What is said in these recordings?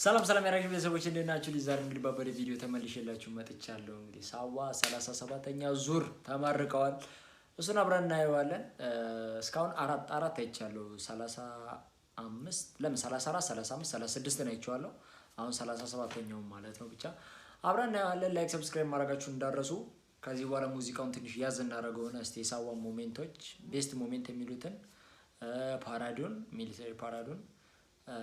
ሰላም ሰላም ያራችሁ ቤተሰቦች እንዴት ናችሁ? ዛሬ እንግዲህ በበደ ቪዲዮ ተመልሼላችሁ መጥቻለሁ። እንግዲህ ሳዋ 37ኛ ዙር ተማርቀዋል። እሱን አብረን እናየዋለን። እስካሁን አራት አይቻለሁ። 35 ለምን 34 35 36 ነው አይቻለሁ። አሁን 37ኛው ማለት ነው። ብቻ አብረን እናየዋለን። ላይክ ሰብስክራይብ ማድረጋችሁን እንዳትረሱ። ከዚህ በኋላ ሙዚቃውን ትንሽ ያዝ እናደርገውና እስቲ ሳዋ ሞሜንቶች ቤስት ሞሜንት የሚሉትን ፓራዲዮን ሚሊተሪ ፓራዲዮን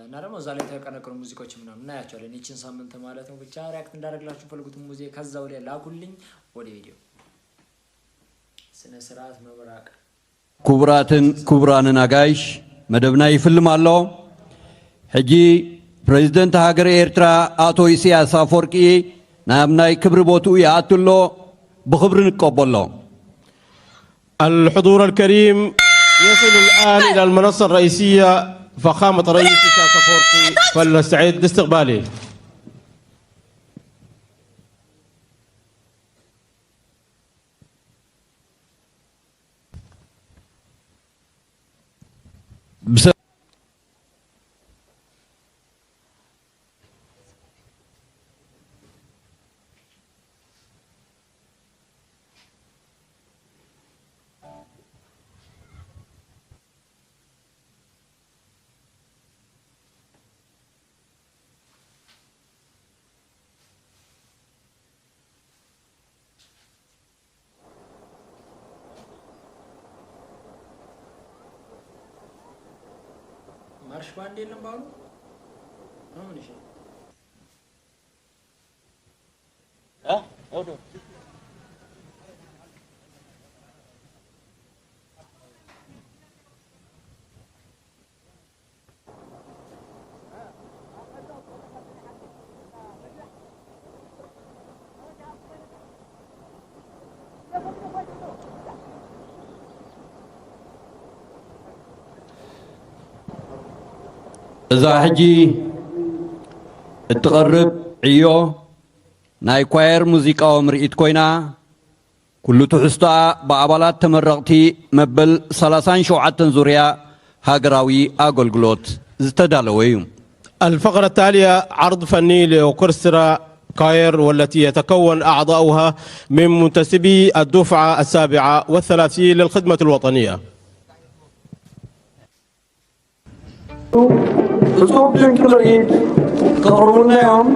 እና ደግሞ እዛ ላይ ተቀነቀኑ ሙዚቃዎች ምናምን እናያቸዋለን። እቺን ሳምንት ማለት ነው። ብቻ ሪአክት እንዳደርግላችሁ ፈልጉት ሙዚቃ ከዛው ላይ ላኩልኝ። ወደ ቪዲዮ ስነ ስርዓት መብራቅ ኩብራንን አጋይሽ መደብና ይፍልማሎ ሕጂ ፕሬዝዳንት ሀገር ኤርትራ አቶ ኢሳያስ አፈወርቂ ናምናይ ክብር ቦቱ ያአትሎ بخبر نقبله. الحضور الكريم يصل الآن إلى المنصة الرئيسية فخامة رئيس إسحاق أفورقي فلنستعد لاستقباله. ማርሽ ባንድ የለም ባሉ አሁን እሺ ኦዶ إذا حجي التقرب عيو ناي كواير موسيقى ومرئيت كوينا كل تحسطا بأبالات تمرقتي مبل 30 شوعة زوريا هاقراوي أقول قلوت زتدالويهم. الفقرة التالية عرض فني لأوركسترا كاير والتي يتكون أعضاؤها من منتسبي الدفعة 37 للخدمة الوطنية. الصوت يمكن العيد قررنا يوم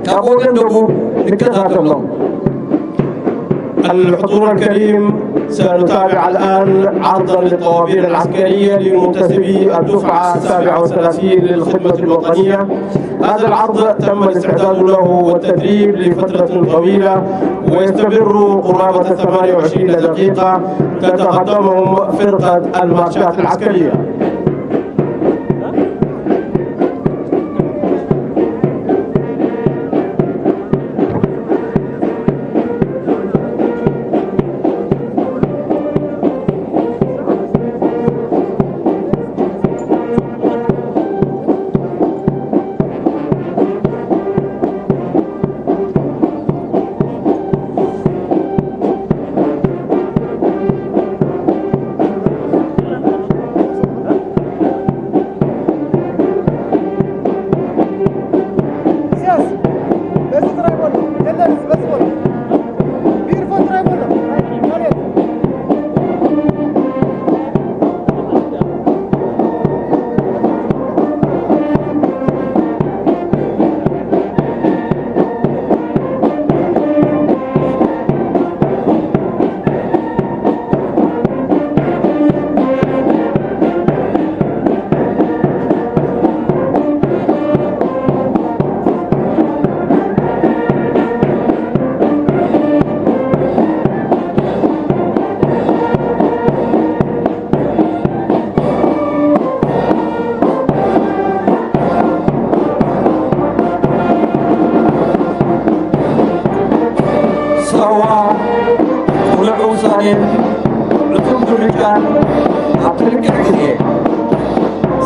كابوغن دبو نكتاتهم لهم. الحضور الكريم سنتابع الآن عرضا للطوابير العسكرية لمنتسبي الدفعة 37 للخدمة الوطنية. هذا العرض تم الاستعداد له والتدريب لفترة طويلة ويستمر قرابة 28 دقيقة تتقدمهم فرقة المارشات العسكرية.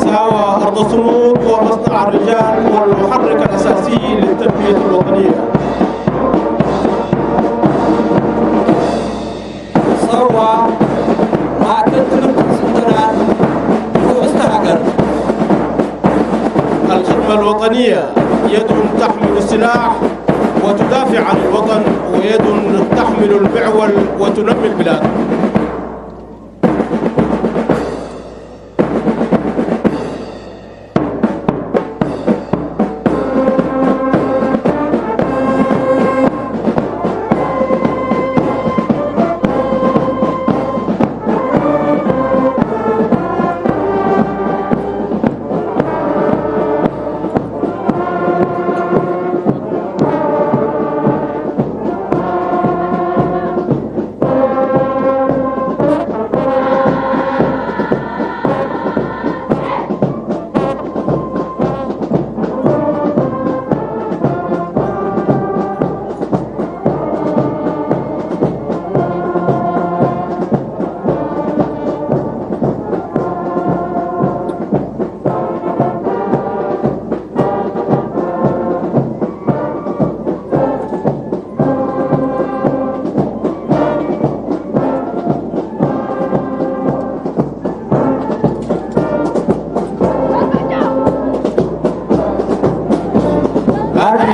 ساوى أرض الصمود ومصنع الرجال والمحرك الأساسي للتنمية الوطنية. ساوى معدل الخدمة الوطنية يد تحمل السلاح وتدافع عن الوطن، ويد تحمل المعول وتنمي البلاد.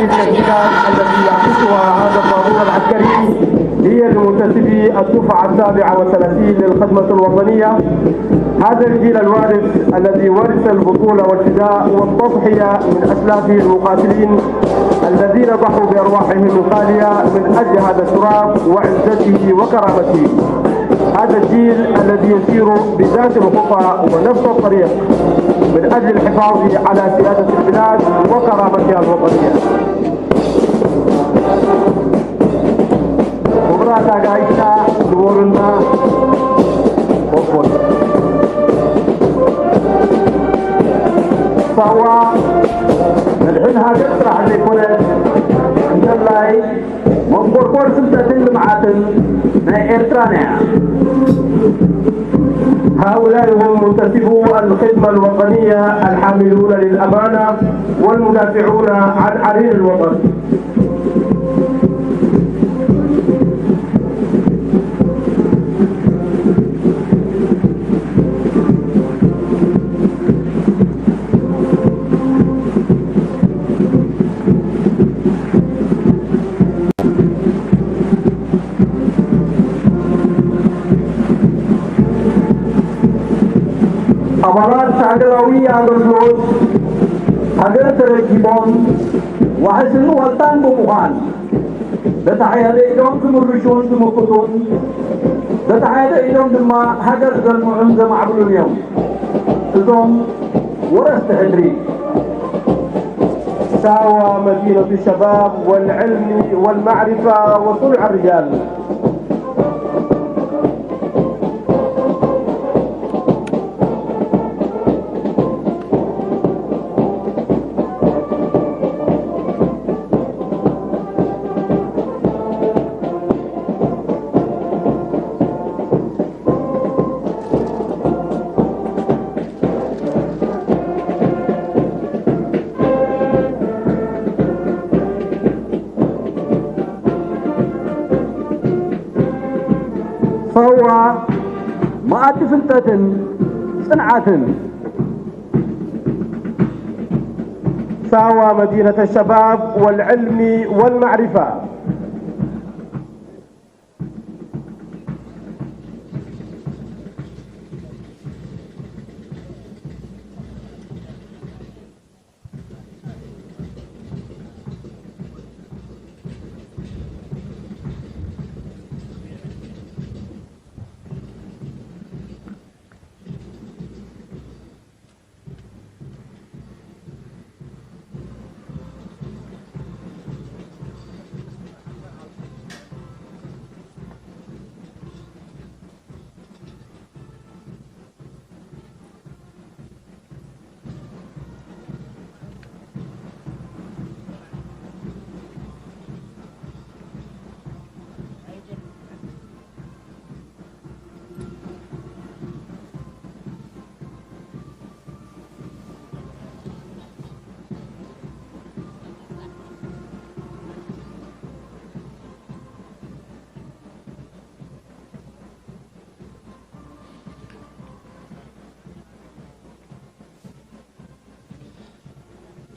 التجهيزات التي يعكسها هذا الطابور العسكري هي لمنتسبي الدفعة 37 للخدمة الوطنية. هذا الجيل الوارث الذي ورث البطولة والفداء والتضحية من أسلافه المقاتلين الذين ضحوا بأرواحهم الغالية من أجل هذا التراب وعزته وكرامته. هذا الجيل الذي يسير بذات الخطى ونفس الطريق من أجل الحفاظ على سيادة البلاد وكرامتها الوطنية. وبراتا قايتا دورنا وفوت سوا الحين هذا راح يكون ان شاء الله مقبور سلطة المعاتن من إرترانيا. هؤلاء هم منتسبو الخدمة الوطنية الحاملون للأمانة والمدافعون عن حرير الوطن. أمارات هجروية أندرسلوس هجر تركيبون وحسنوا والتان بمخان بتحيا لإلهم تمرشون تمكتون بتحيا لإلهم دما هجر زلمعون زم عبلوا اليوم تزوم ورث هدري ساوى مدينة الشباب والعلم والمعرفة وصنع الرجال. فهو مئات فلتة صنعة ساوى مدينة الشباب والعلم والمعرفة.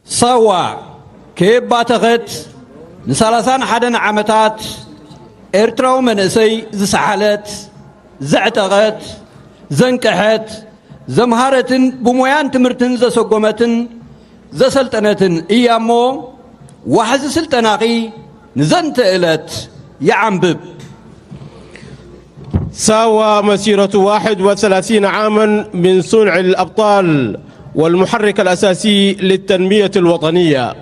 سوا كيب باتغت نسالسان حدن عمتات إرتراو من إسي زسحلت زعتغت زنكحت زمهارتن بمويان تمرتن زسقومتن زسلطنتن إيامو وحز سلطناقي نزنت إلت يعنبب ساوى مسيرة 31 عاما من صنع الأبطال والمحرك الأساسي للتنمية الوطنية.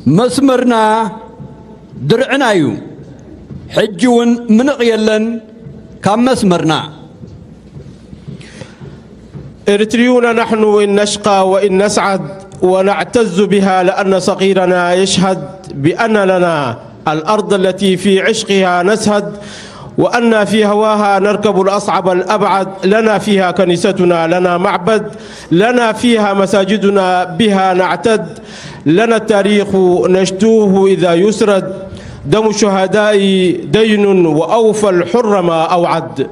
مسمرنا درعنا يو حجون منقيلن كم مسمرنا إريتريون نحن إن نشقى وإن نسعد ونعتز بها لأن صغيرنا يشهد بأن لنا الأرض التي في عشقها نسهد وأن في هواها نركب الأصعب الأبعد لنا فيها كنيستنا لنا معبد لنا فيها مساجدنا بها نعتد لنا التاريخ نشتوه إذا يسرد دم الشهداء دين وأوفى الحر ما أوعد.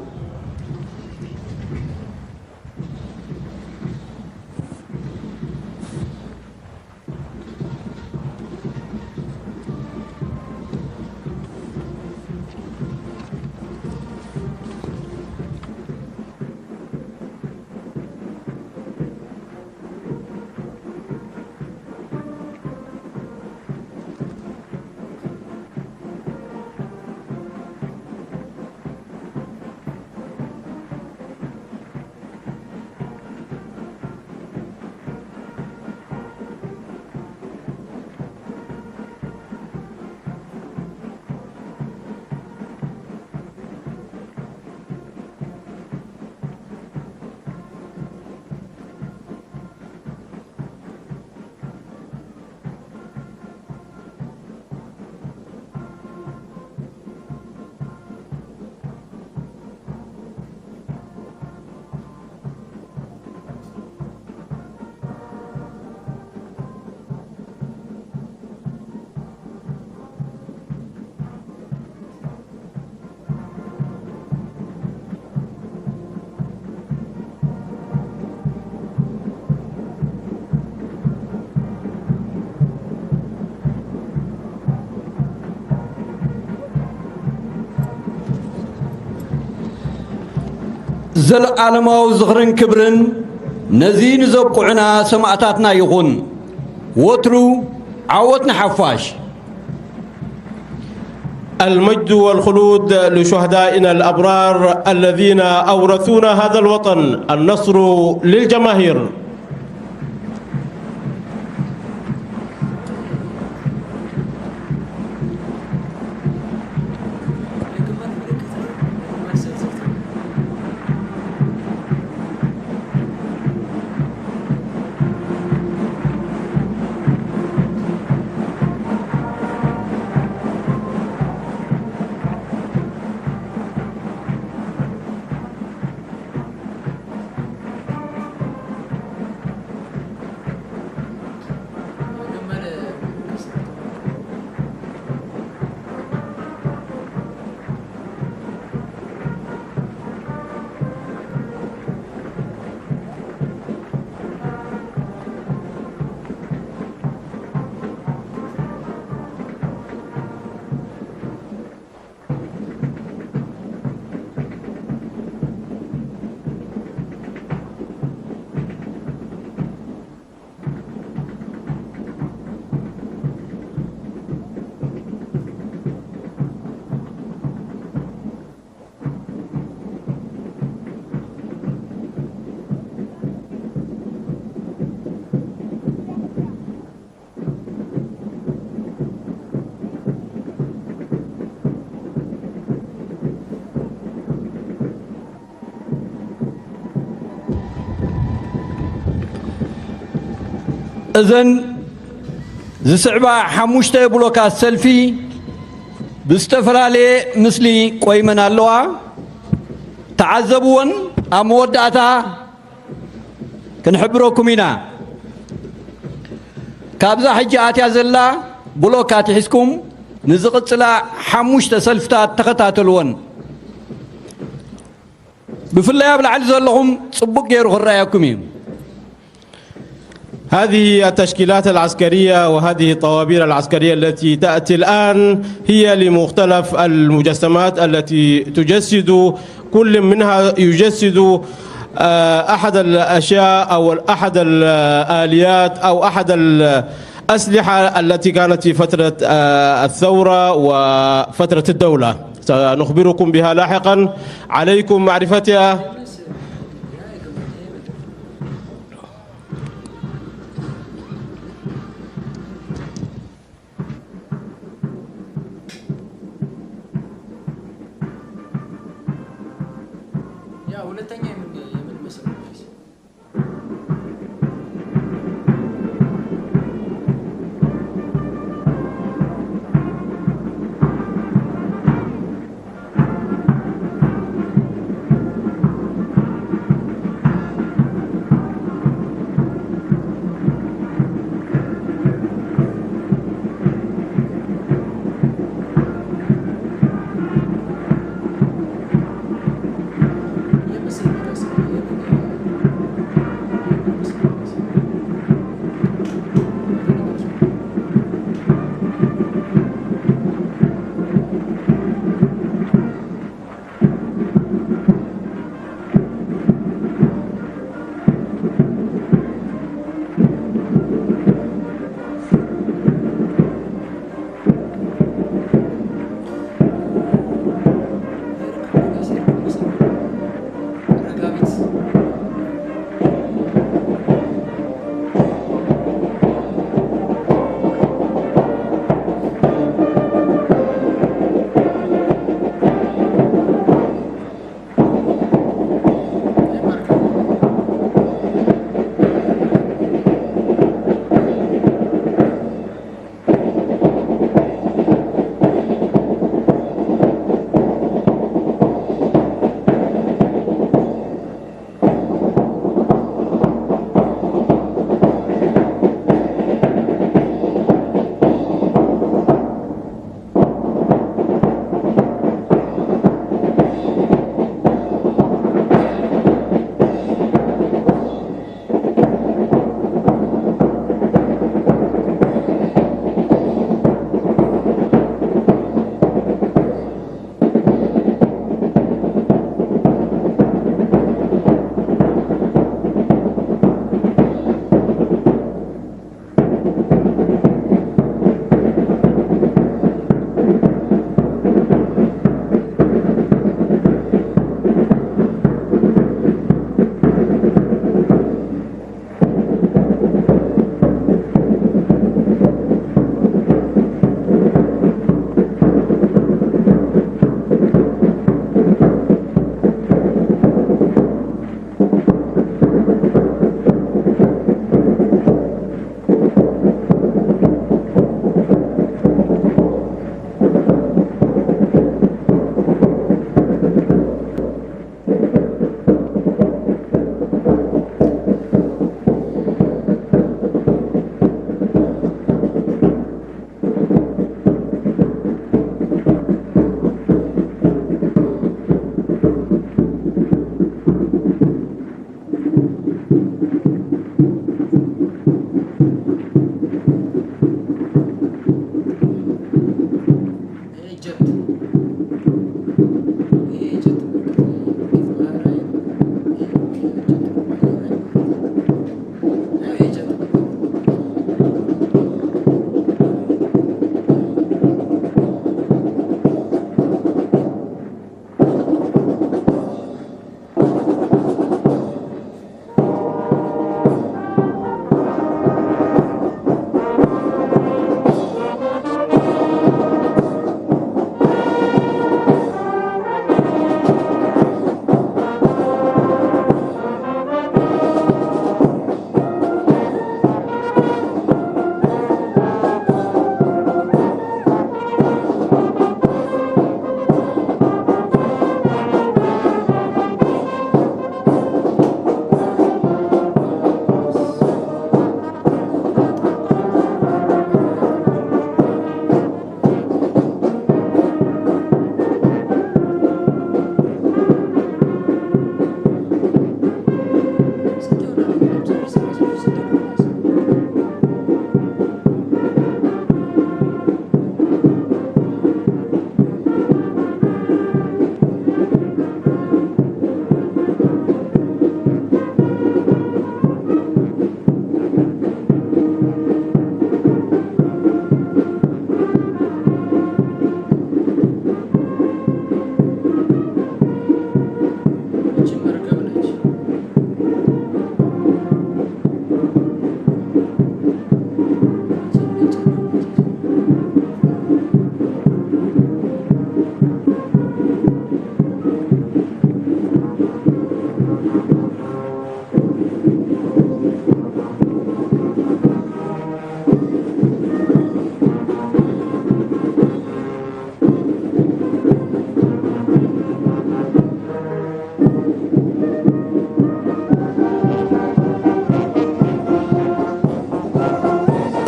زل عالماو زغرن كبرن نزين زبقعنا سمعتاتنا يغن وترو عوتنا حفاش. المجد والخلود لشهدائنا الأبرار الذين أورثونا هذا الوطن. النصر للجماهير. إذن زسعبا حموشتا بلوكات سلفي باستفرالي مثلي قويمن اللوا تعذبون أموداتا كنحبروكم هنا كابزا حجات يا زلا بلوكات حسكم نزقت سلا حموشتا سلفتات تقتاتلون بفلا يا بلعلز لهم صبق يروح الرأيكم. هذه التشكيلات العسكرية وهذه الطوابير العسكرية التي تأتي الآن هي لمختلف المجسمات التي تجسد كل منها يجسد أحد الأشياء أو أحد الآليات أو أحد الأسلحة التي كانت في فترة الثورة وفترة الدولة. سنخبركم بها لاحقا، عليكم معرفتها.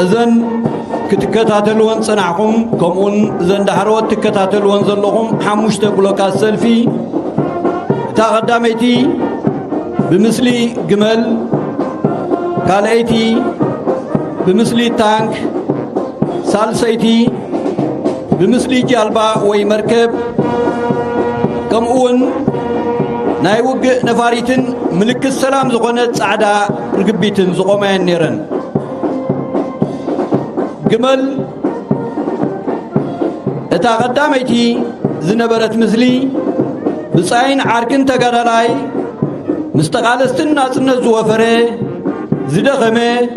إذن كتكتاتلون صنعكم كمون إذن دحروت تكتاتلون زلهم حموشت بلوكات سلفي تقدمتي بمثلي جمل كالأيتي بمثلي تانك سالسيتي بمثلي جالبا ويمركب كمون نايوج نفاريتن ملك السلام زغنت سعدا رقبيتن زغمان نيرن جمل اتا قداميتي زنبرت مثلي بصاين عاركن تقرالاي مستقالستن ناسن زوفره زدخمه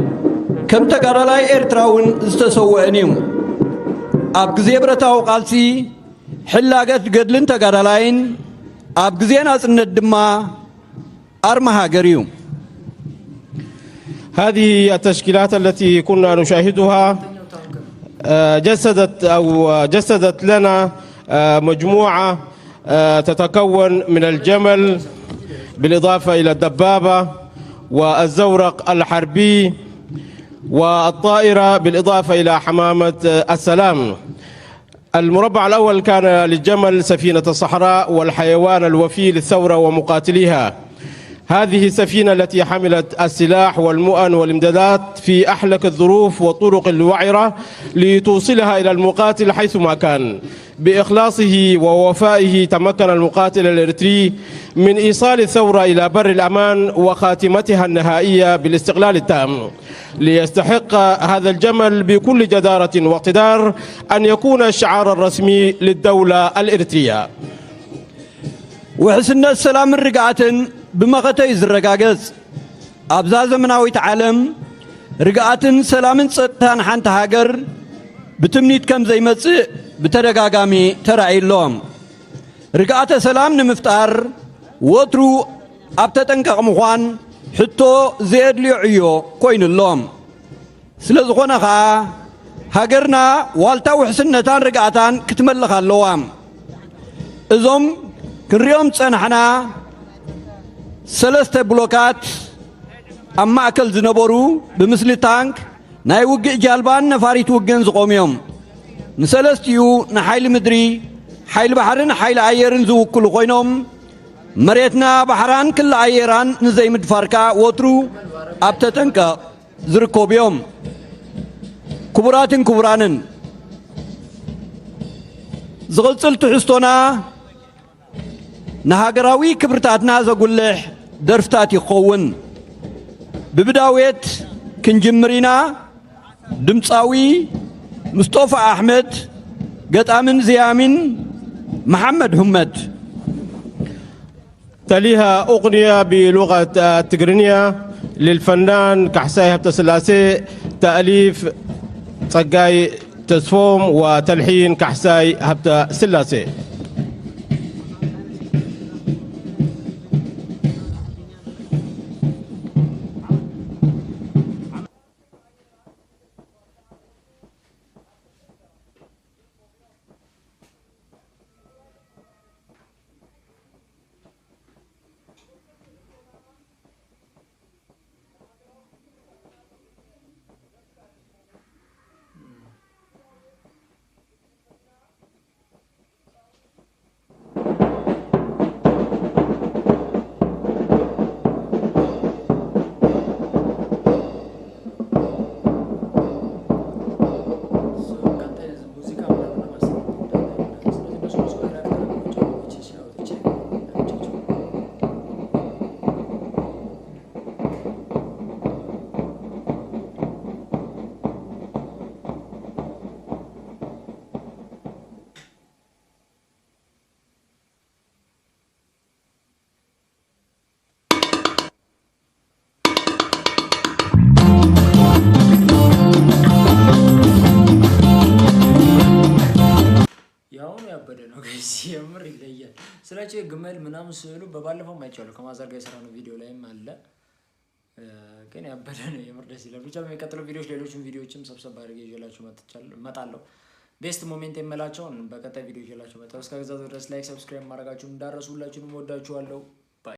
كم تقرالاي ارتراون استسوئنيم اب غزيبرتاو قالسي حلاقت قدلن تقرالاين اب غزينا سندما ارمها غريوم. هذه التشكيلات التي كنا نشاهدها جسدت لنا مجموعة تتكون من الجمل بالإضافة إلى الدبابة والزورق الحربي والطائرة بالإضافة إلى حمامة السلام. المربع الأول كان للجمل سفينة الصحراء والحيوان الوفي للثورة ومقاتليها. هذه السفينة التي حملت السلاح والمؤن والامدادات في أحلك الظروف والطرق الوعرة لتوصلها إلى المقاتل حيثما كان. بإخلاصه ووفائه تمكن المقاتل الإريتري من إيصال الثورة إلى بر الأمان وخاتمتها النهائية بالاستقلال التام. ليستحق هذا الجمل بكل جدارة واقتدار أن يكون الشعار الرسمي للدولة الإريترية. وحسن السلام الرقعة بمغتي الرقاقز أبزا زمناوي تعلم رقعة سلام ستان حانت هاجر بتمنيت كم زي مسئ بترقاقامي ترعي اللوم رقعة سلام نمفتار وطرو أبتتنك مخوان حتو زيد لعيو كوين اللوم سلزغونها هاجرنا والتا وحسنتان رقعتان كتملخا اللوام إذن كنريوم تصنحنا سلسة بلوكات أما أكل زنبورو بمثل تانك ناي وقع جالبان نفاريت وقن زقوميوم نسلستيو نحايل مدري حايل بحرن حايل عيرن زو كل خوينوم مريتنا بحران كل عيران نزي مدفاركا وطرو أبتتنك زركو بيوم كبراتن كبرانن زغلصل تحستونا نهاجراوي كبرتاتنا زقولح درفتاتي قوون ببداويت كنجمرينا دمصاوي مصطفى أحمد قطامن زيامين محمد همد. تليها أغنية بلغة التجرينية للفنان كحساي هبت سلاسي تأليف صقاي تسفوم وتلحين كحساي هبت سلاسي. የምር ይለያል ስላችሁ ግመል ምናምን ስሉ በባለፈው ማይቻሉ ከማዘር ጋር የሰራነው ቪዲዮ ላይም አለ ግን ያበደ ነው የምር ደስ ይላል ብቻ በሚቀጥለው ቪዲዮዎች ሌሎችም ቪዲዮዎችም ሰብሰብ አድርጌ ይዤላችሁ መጣለሁ ቤስት ሞሜንት የመላቸውን በቀጣይ ቪዲዮ ይዤላችሁ መጣለሁ እስከዛ ድረስ ላይክ ሰብስክራይብ ማድረጋችሁን እንዳረሱ ሁላችሁንም ወዳችኋለሁ